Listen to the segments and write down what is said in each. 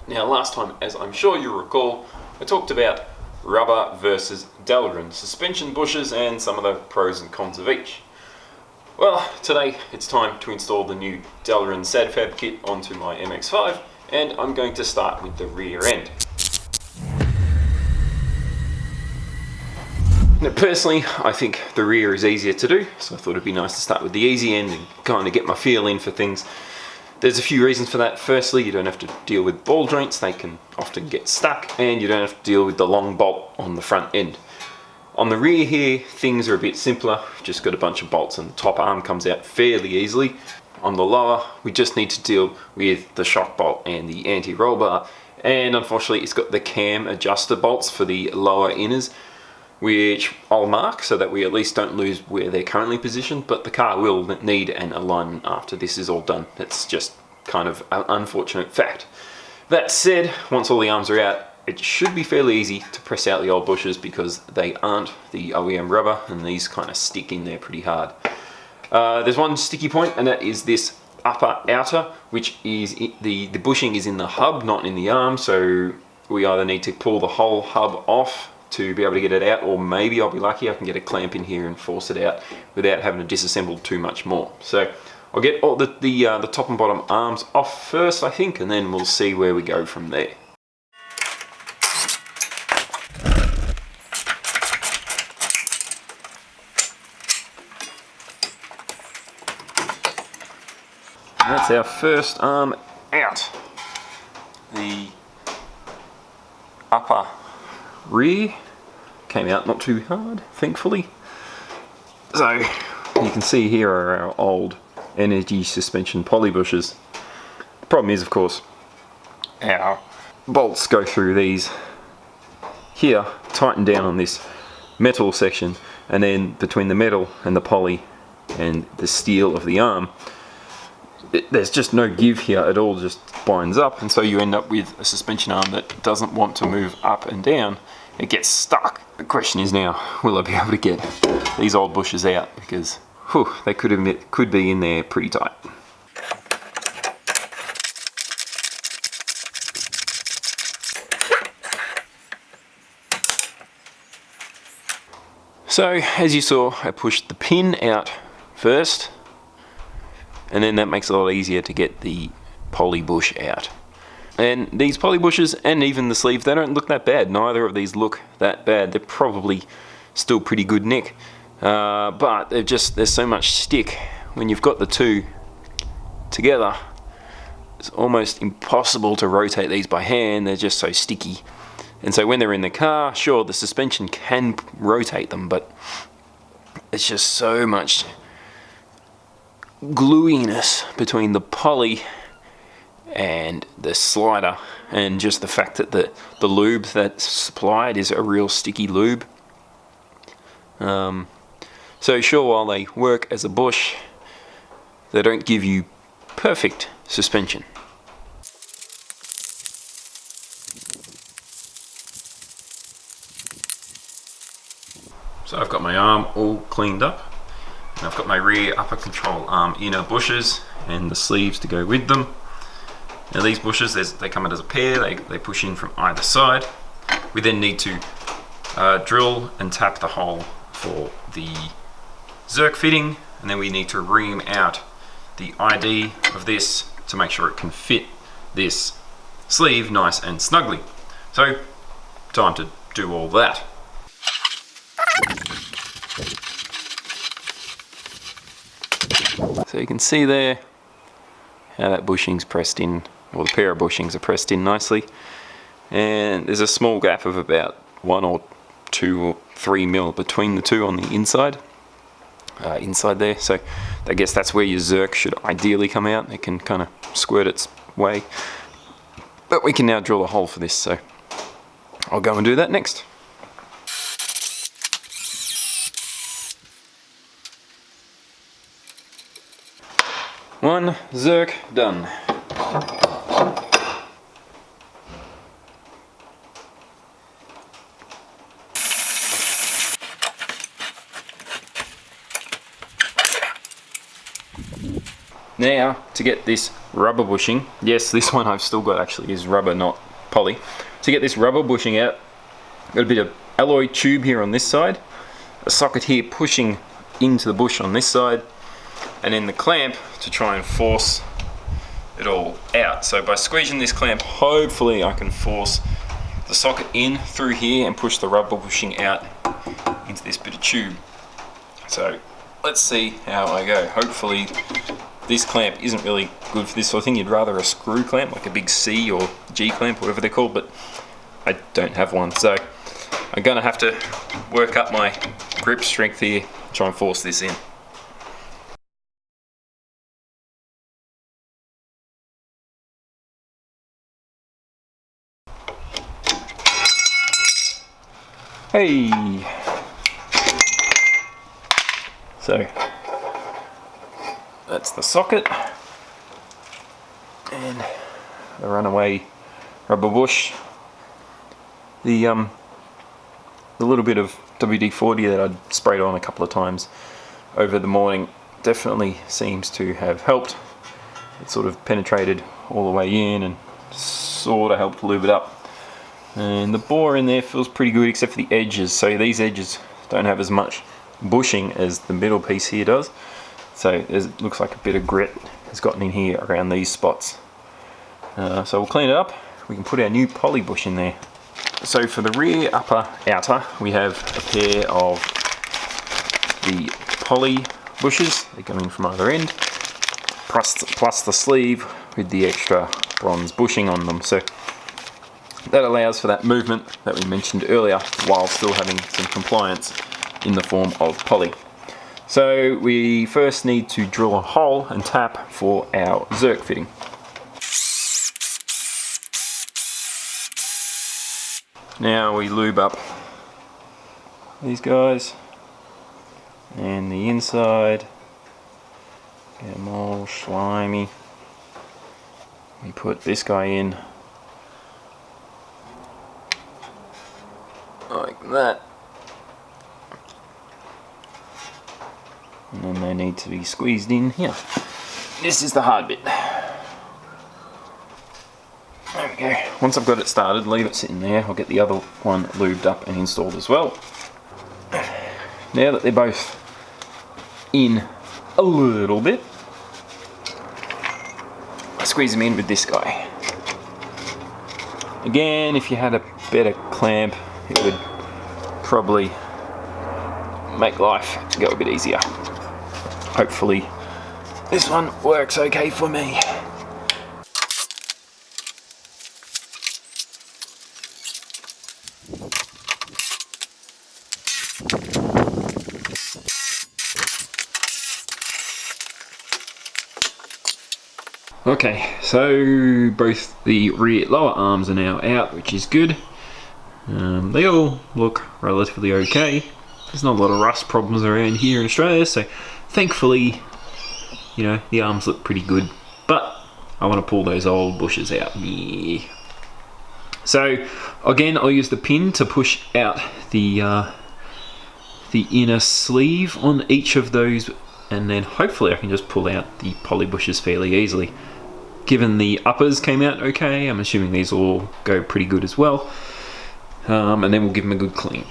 Now last time, as I'm sure you recall, I talked about rubber versus DELRIN suspension bushes and some of the pros and cons of each. Well, today it's time to install the new DELRIN SadFab kit onto my MX-5, and I'm going to start with the rear end. Now personally, I think the rear is easier to do, so I thought it'd be nice to start with the easy end and kind of get my feel in for things. There's a few reasons for that. Firstly, you don't have to deal with ball joints, they can often get stuck, and you don't have to deal with the long bolt on the front end. On the rear here, things are a bit simpler. We've just got a bunch of bolts and the top arm comes out fairly easily. On the lower, we just need to deal with the shock bolt and the anti-roll bar, and unfortunately it's got the cam adjuster bolts for the lower inners, which I'll mark so that we at least don't lose where they're currently positioned, but the car will need an alignment after this is all done. It's just kind of an unfortunate fact. That said, once all the arms are out, it should be fairly easy to press out the old bushes because they aren't the OEM rubber and these kind of stick in there pretty hard. There's one sticky point, and that is this upper outer, which is the bushing is in the hub, not in the arm, so we either need to pull the whole hub off to be able to get it out, or maybe I'll be lucky I can get a clamp in here and force it out without having to disassemble too much more. So I'll get all the top and bottom arms off first, I think, and then we'll see where we go from there. And that's our first arm out. The upper rear came out not too hard, thankfully. So you can see here are our old energy suspension poly bushes. The problem is, of course, our bolts go through these here, tighten down on this metal section, and then between the metal and the poly and the steel of the arm, there's just no give here. It all just binds up, and so you end up with a suspension arm that doesn't want to move up and down. It gets stuck. The question is now, will I be able to get these old bushes out, because they could be in there pretty tight. So as you saw, I pushed the pin out first, and then that makes it a lot easier to get the poly bush out. And these poly bushes and even the sleeves, they don't look that bad. Neither of these look that bad. They're probably still pretty good nick, but there's so much stick when you've got the two together. It's almost impossible to rotate these by hand. They're just so sticky. And so when they're in the car, sure, the suspension can rotate them, but it's just so much gluiness between the poly and the slider, and just the fact that the lube that's supplied is a real sticky lube. So sure, while they work as a bush, they don't give you perfect suspension. So I've got my arm all cleaned up, and I've got my rear upper control arm inner bushes and the sleeves to go with them. Now these bushes, they come out as a pair, they push in from either side. We then need to drill and tap the hole for the Zerk fitting, and then we need to ream out the ID of this to make sure it can fit this sleeve nice and snugly. So, time to do all that. So you can see there how that bushing's pressed in, or the pair of bushings are pressed in nicely, and there's a small gap of about 1 or 2 or 3 mil between the two on the inside there. So I guess that's where your Zerk should ideally come out. It can kind of squirt its way, but we can now drill a hole for this, so I'll go and do that next. One Zerk done. Now, to get this rubber bushing. Yes, this one I've still got actually is rubber, not poly. To get this rubber bushing out, got a bit of alloy tube here on this side, a socket here pushing into the bush on this side, and then the clamp to try and force it all out. So by squeezing this clamp, hopefully I can force the socket in through here and push the rubber bushing out into this bit of tube. So let's see how I go. Hopefully this clamp isn't really good for this sort of thing. You'd rather a screw clamp, like a big C or G clamp, whatever they're called, but I don't have one. So I'm gonna have to work up my grip strength here, try and force this in. Hey! So that's the socket and the runaway rubber bush. The little bit of WD-40 that I'd sprayed on a couple of times over the morning definitely seems to have helped. It sort of penetrated all the way in and sort of helped lube it up. And the bore in there feels pretty good except for the edges. So these edges don't have as much bushing as the middle piece here does. So it looks like a bit of grit has gotten in here around these spots. So we'll clean it up. We can put our new poly bush in there. So for the rear upper outer, we have a pair of the poly bushes. They come in from either end, plus the sleeve with the extra bronze bushing on them. So that allows for that movement that we mentioned earlier while still having some compliance in the form of poly. So we first need to drill a hole and tap for our zerk fitting. Now we lube up these guys and the inside, get them all slimy. We put this guy in like that, and then they need to be squeezed in here. This is the hard bit. There we go. Once I've got it started, leave it sitting there. I'll get the other one lubed up and installed as well. Now that they're both in a little bit, I squeeze them in with this guy. Again, if you had a better clamp, it would probably make life go a bit easier. Hopefully this one works okay for me. Okay, so both the rear lower arms are now out, which is good. They all look relatively okay. There's not a lot of rust problems around here in Australia, so thankfully, you know, the arms look pretty good. But I want to pull those old bushes out. Yeah. So again, I'll use the pin to push out the inner sleeve on each of those, and then hopefully I can just pull out the poly bushes fairly easily. Given the uppers came out okay, I'm assuming these will go pretty good as well. And then we'll give them a good clean.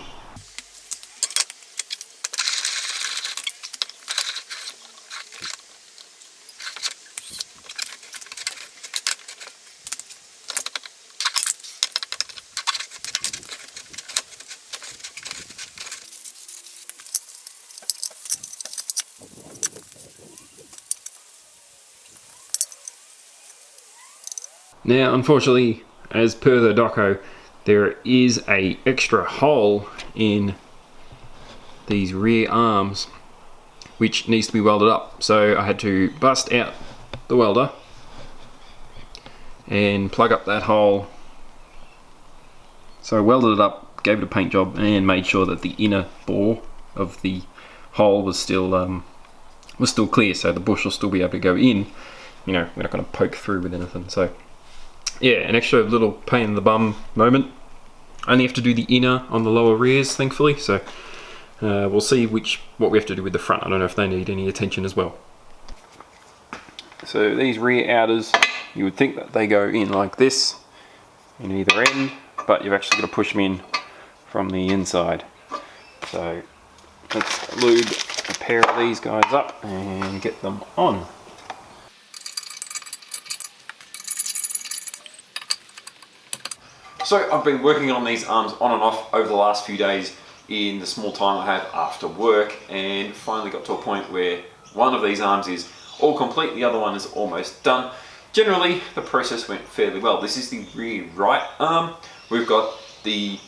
Now, unfortunately, as per the doco, there is a extra hole in these rear arms which needs to be welded up. So I had to bust out the welder and plug up that hole. So I welded it up, gave it a paint job, and made sure that the inner bore of the hole was still clear, so the bush will still be able to go in. You know, we're not going to poke through with anything. So yeah, an extra little pain in the bum moment. I only have to do the inner on the lower rears, thankfully, so we'll see what we have to do with the front. I don't know if they need any attention as well. So these rear outers, you would think that they go in like this in either end, but you've actually got to push them in from the inside. So let's lube a pair of these guys up and get them on. So I've been working on these arms on and off over the last few days in the small time I have after work, and finally got to a point where one of these arms is all complete, the other one is almost done. Generally the process went fairly well. This is the rear right arm. We've got the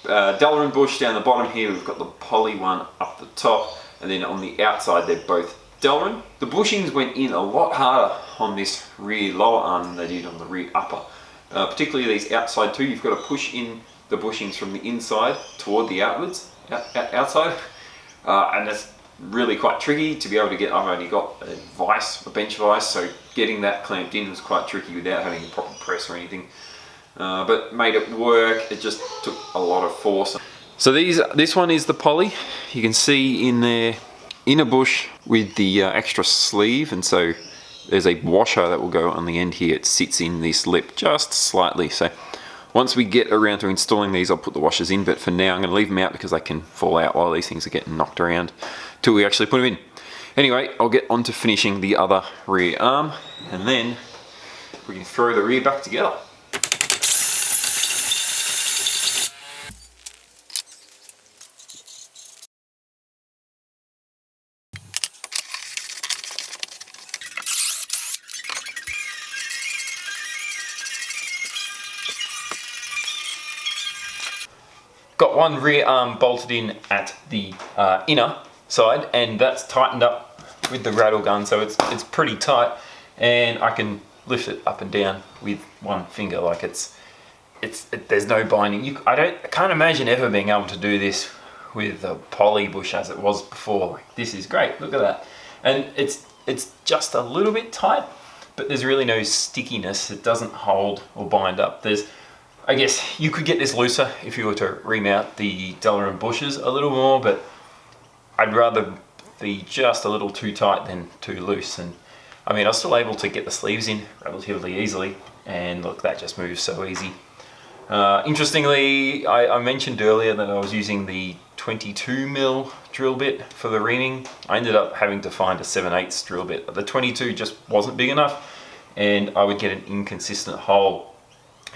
DELRIN bush down the bottom here, we've got the poly one up the top, and then on the outside they're both DELRIN. The bushings went in a lot harder on this rear lower arm than they did on the rear upper. Particularly these outside two, you've got to push in the bushings from the inside toward the outside, and that's really quite tricky to be able to get. I've only got a vise, a bench vise, so getting that clamped in was quite tricky without having a proper press or anything. But made it work. It just took a lot of force. So this one is the poly. You can see in there inner bush with the extra sleeve, and so there's a washer that will go on the end here. It sits in this lip just slightly. So once we get around to installing these, I'll put the washers in, but for now I'm going to leave them out because they can fall out while these things are getting knocked around till we actually put them in. Anyway, I'll get on to finishing the other rear arm, and then we can throw the rear back together. Got one rear arm bolted in at the inner side, and that's tightened up with the rattle gun, so it's pretty tight, and I can lift it up and down with one finger. Like there's no binding. I can't imagine ever being able to do this with a poly bush as it was before. Like, this is great. Look at that, and it's just a little bit tight, but there's really no stickiness. It doesn't hold or bind up. I guess you could get this looser if you were to remount the DELRIN bushes a little more, but I'd rather be just a little too tight than too loose. And I mean, I was still able to get the sleeves in relatively easily, and look, that just moves so easy. Interestingly, I mentioned earlier that I was using the 22mm drill bit for the reaming. I ended up having to find a 7/8 drill bit. The 22 just wasn't big enough, and I would get an inconsistent hole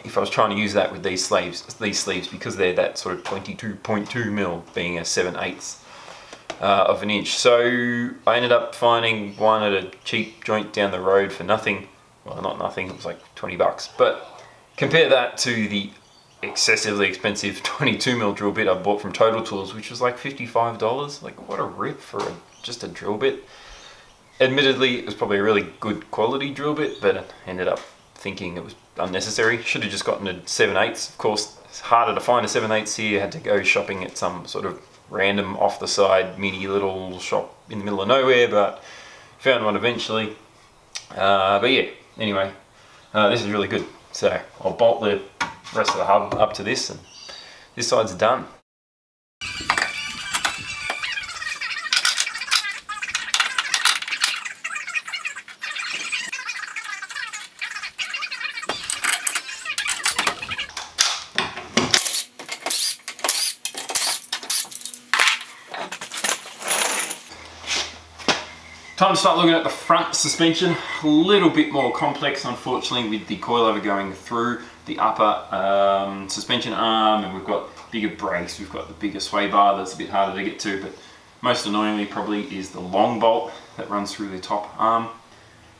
if I was trying to use that with these sleeves, because they're that sort of 22.2mm, being a 7/8 of an inch. So I ended up finding one at a cheap joint down the road for nothing. Well, not nothing, it was like 20 bucks. But compare that to the excessively expensive 22mm drill bit I bought from Total Tools, which was like $55. Like, what a rip for just a drill bit. Admittedly, it was probably a really good quality drill bit, but I ended up thinking it was unnecessary. Should have just gotten a 7/8. Of course, it's harder to find a 7/8 here. I had to go shopping at some sort of random off the side mini little shop in the middle of nowhere, but found one eventually. But yeah, anyway, this is really good. So I'll bolt the rest of the hub up to this, and this side's done. Time to start looking at the front suspension. A little bit more complex, unfortunately, with the coilover going through the upper suspension arm, and we've got bigger brakes, we've got the bigger sway bar that's a bit harder to get to, but most annoyingly probably is the long bolt that runs through the top arm.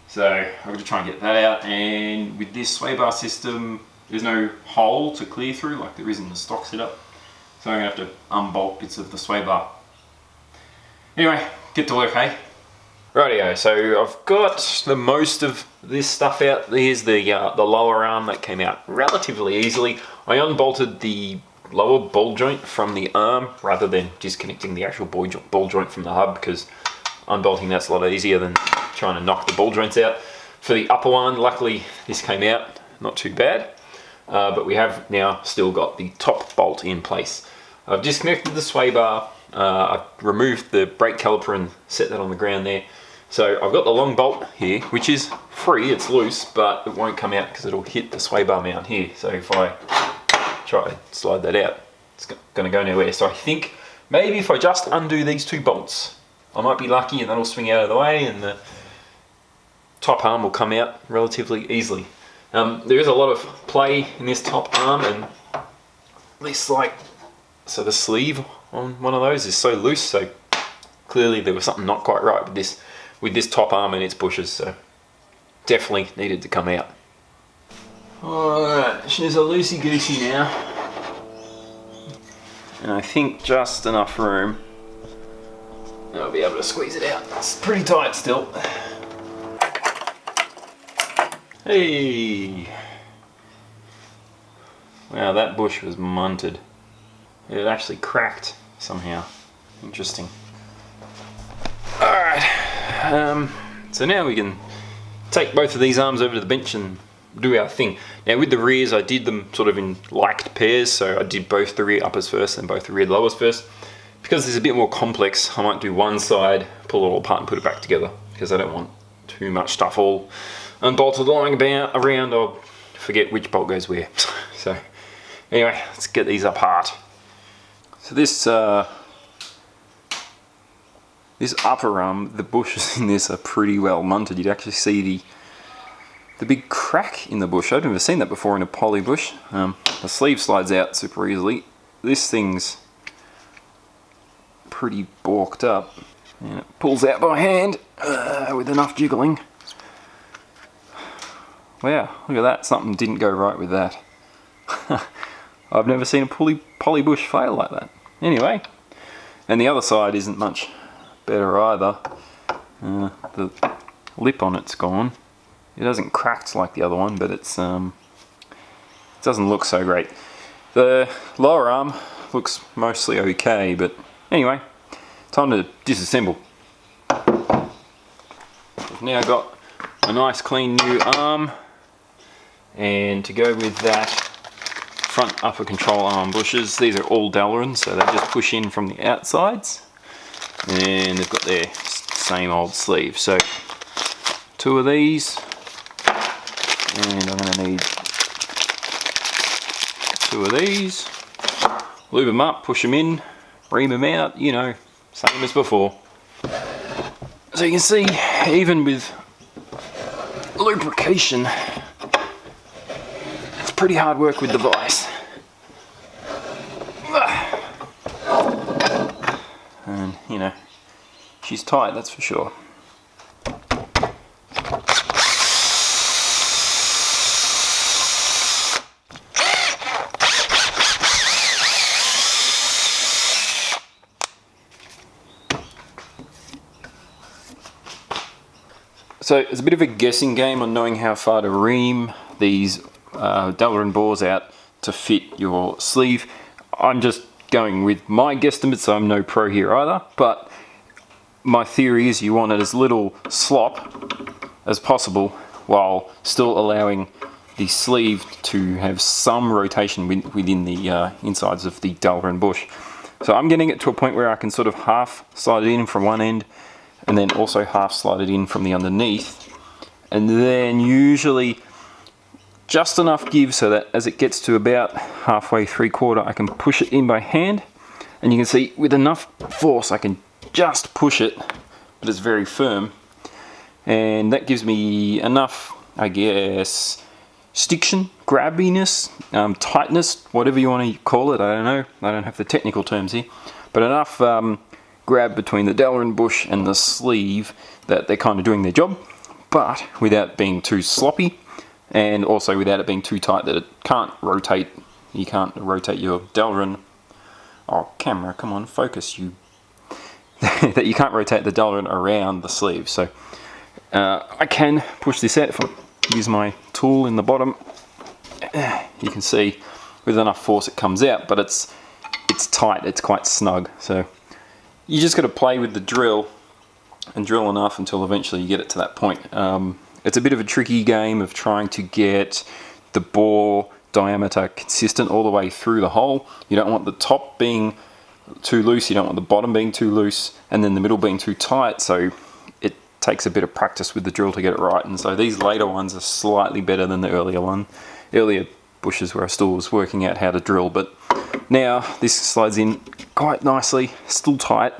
So I'm going to try and get that out, and with this sway bar system, there's no hole to clear through like there is in the stock setup. So I'm going to have to unbolt bits of the sway bar. Anyway, get to work, hey? Rightio, so I've got the most of this stuff out. Here's the lower arm that came out relatively easily. I unbolted the lower ball joint from the arm rather than disconnecting the actual ball joint from the hub, because unbolting that's a lot easier than trying to knock the ball joints out. For the upper one, luckily this came out not too bad, but we have now still got the top bolt in place. I've disconnected the sway bar, I've removed the brake caliper and set that on the ground there. So I've got the long bolt here, which is free, it's loose, but it won't come out because it'll hit the sway bar mount here. So if I try to slide that out, it's going to go nowhere. So I think maybe if I just undo these two bolts, I might be lucky and that'll swing out of the way and the top arm will come out relatively easily. There is a lot of play in this top arm, and this so the sleeve on one of those is so loose, so clearly there was something not quite right with this top arm and its bushes, so definitely needed to come out. Alright, she's a loosey-goosey now, and I think just enough room I'll be able to squeeze it out. It's pretty tight still. Hey! Wow, that bush was munted. It actually cracked somehow. Interesting. Alright, so now we can take both of these arms over to the bench and do our thing. Now with the rears, I did them sort of in liked pairs, so I did both the rear uppers first and both the rear lowers first. Because it's a bit more complex, I might do one side, pull it all apart and put it back together, because I don't want too much stuff all unbolted lying around, or forget which bolt goes where. So anyway, let's get these apart. So this upper arm, the bushes in this are pretty well munted. You'd actually see the big crack in the bush. I've never seen that before in a poly bush. The sleeve slides out super easily. This thing's pretty balked up, and it pulls out by hand with enough jiggling. Wow, look at that, something didn't go right with that. I've never seen a poly bush fail like that. Anyway, and the other side isn't much better either. The lip on it's gone. It hasn't cracked like the other one, but it doesn't look so great. The lower arm looks mostly okay, but anyway, time to disassemble. I've now got a nice clean new arm, and to go with that, front upper control arm bushes. These are all DELRIN, so they just push in from the outsides, and they've got their same old sleeve. So 2 of these, and I'm going to need 2 of these. Lube them up, push them in, ream them out, you know, same as before. So you can see, even with lubrication, it's pretty hard work with the vise. And, you know, she's tight, that's for sure. So it's a bit of a guessing game on knowing how far to ream these DELRIN bores out to fit your sleeve. I'm just going with my guesstimates, so I'm no pro here either, but my theory is you want it as little slop as possible while still allowing the sleeve to have some rotation within the insides of the DELRIN bush. So I'm getting it to a point where I can sort of half slide it in from one end and then also half slide it in from the underneath, and then usually just enough give so that as it gets to about halfway, 3/4, I can push it in by hand, and you can see with enough force I can just push it, but it's very firm, and that gives me enough, I guess, stiction, grabbiness, tightness, whatever you want to call it. I don't know, I don't have the technical terms here, but enough grab between the DELRIN bush and the sleeve that they're kind of doing their job, but without being too sloppy, and also without it being too tight that it can't rotate. You can't rotate your DELRIN. Oh, camera, come on, focus, you. That you can't rotate the DELRIN around the sleeve. So I can push this out if I use my tool in the bottom. You can see with enough force it comes out, but it's tight, it's quite snug. So you just got to play with the drill and drill enough until eventually you get it to that point. It's a bit of a tricky game of trying to get the bore diameter consistent all the way through the hole. You don't want the top being too loose, you don't want the bottom being too loose, and then the middle being too tight, so it takes a bit of practice with the drill to get it right, and so these later ones are slightly better than the earlier bushes where I still was working out how to drill. But now this slides in quite nicely, still tight,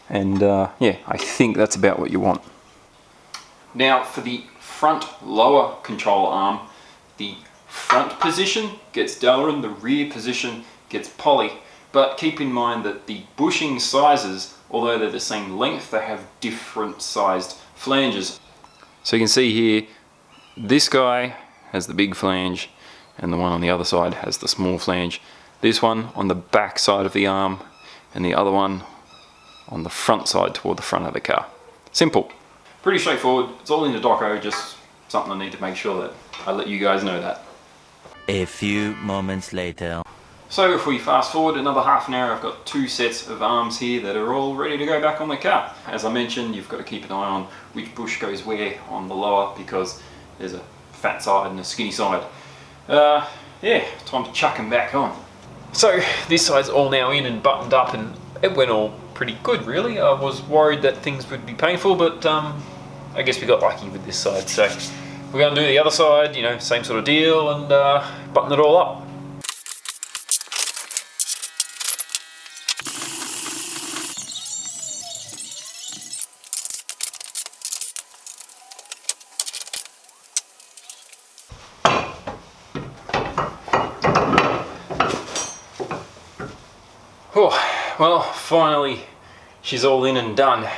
and yeah, I think that's about what you want. Now for the front lower control arm, the front position gets DELRIN, the rear position gets poly, but keep in mind that the bushing sizes, although they're the same length, they have different sized flanges. So you can see here, this guy has the big flange and the one on the other side has the small flange. This one on the back side of the arm and the other one on the front side toward the front of the car. Simple. Pretty straightforward. It's all in the doco, just something I need to make sure that I let you guys know that. A few moments later. So if we fast forward another half an hour, I've got 2 sets of arms here that are all ready to go back on the car. As I mentioned, you've got to keep an eye on which bush goes where on the lower, because there's a fat side and a skinny side. Yeah, time to chuck them back on. So this side's all now in and buttoned up, and it went all pretty good really. I was worried that things would be painful, but I guess we got lucky with this side. So we're going to do the other side, you know, same sort of deal, and button it all up. Oh, well, finally she's all in and done.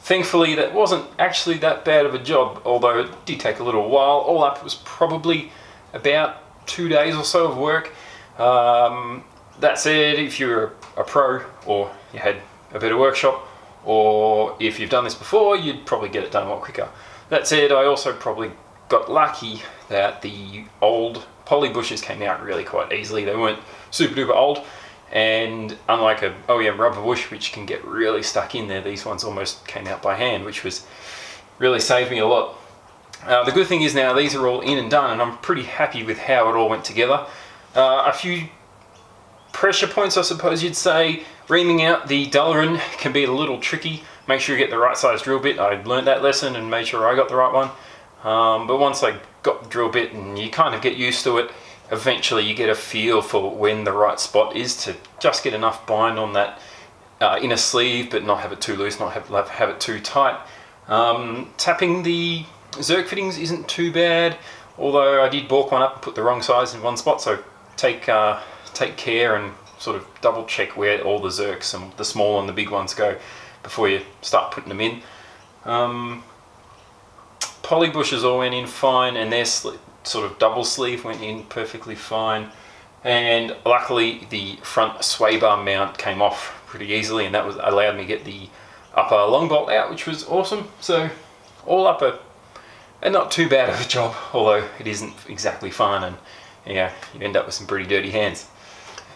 Thankfully that wasn't actually that bad of a job, although it did take a little while. All up it was probably about 2 days or so of work. That said, if you're a pro or you had a better workshop, or if you've done this before, you'd probably get it done a lot quicker. That said, I also probably got lucky that the old poly bushes came out really quite easily. They weren't super duper old. And unlike a OEM rubber bush, which can get really stuck in there, these ones almost came out by hand, which was really saved me a lot. The good thing is now these are all in and done, and I'm pretty happy with how it all went together. A few pressure points, I suppose you'd say. Reaming out the DELRIN can be a little tricky. Make sure you get the right size drill bit. I learned that lesson and made sure I got the right one. But once I got the drill bit and you kind of get used to it, eventually you get a feel for when the right spot is to just get enough bind on that inner sleeve, but not have it too loose, not have it too tight. Tapping the Zerk fittings isn't too bad, although I did balk one up and put the wrong size in one spot, so take care and sort of double check where all the Zerks and the small and the big ones go before you start putting them in. Poly bushes all went in fine, and their sort of double sleeve went in perfectly fine, and luckily the front sway bar mount came off pretty easily, and that allowed me to get the upper long bolt out, which was awesome. So all up a not too bad of a job, although it isn't exactly fun, and yeah, you end up with some pretty dirty hands.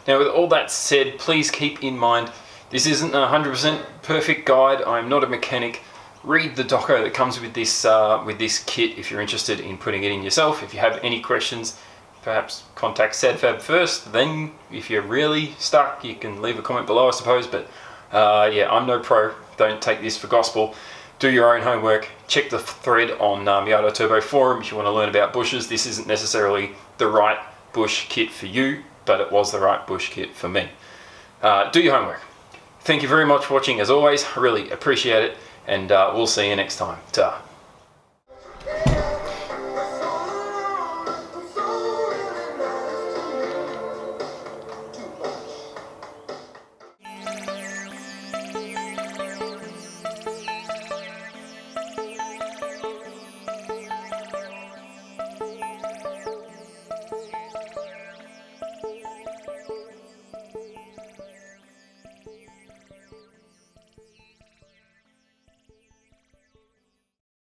Now with all that said, please keep in mind this isn't a 100% perfect guide. I'm not a mechanic. Read the doco that comes with this kit if you're interested in putting it in yourself. If you have any questions, perhaps contact SadFab first. Then if you're really stuck, you can leave a comment below, I suppose. But yeah, I'm no pro. Don't take this for gospel. Do your own homework. Check the thread on Miata Turbo Forum if you want to learn about bushes. This isn't necessarily the right bush kit for you, but it was the right bush kit for me. Do your homework. Thank you very much for watching as always. I really appreciate it. And we'll see you next time. Ta.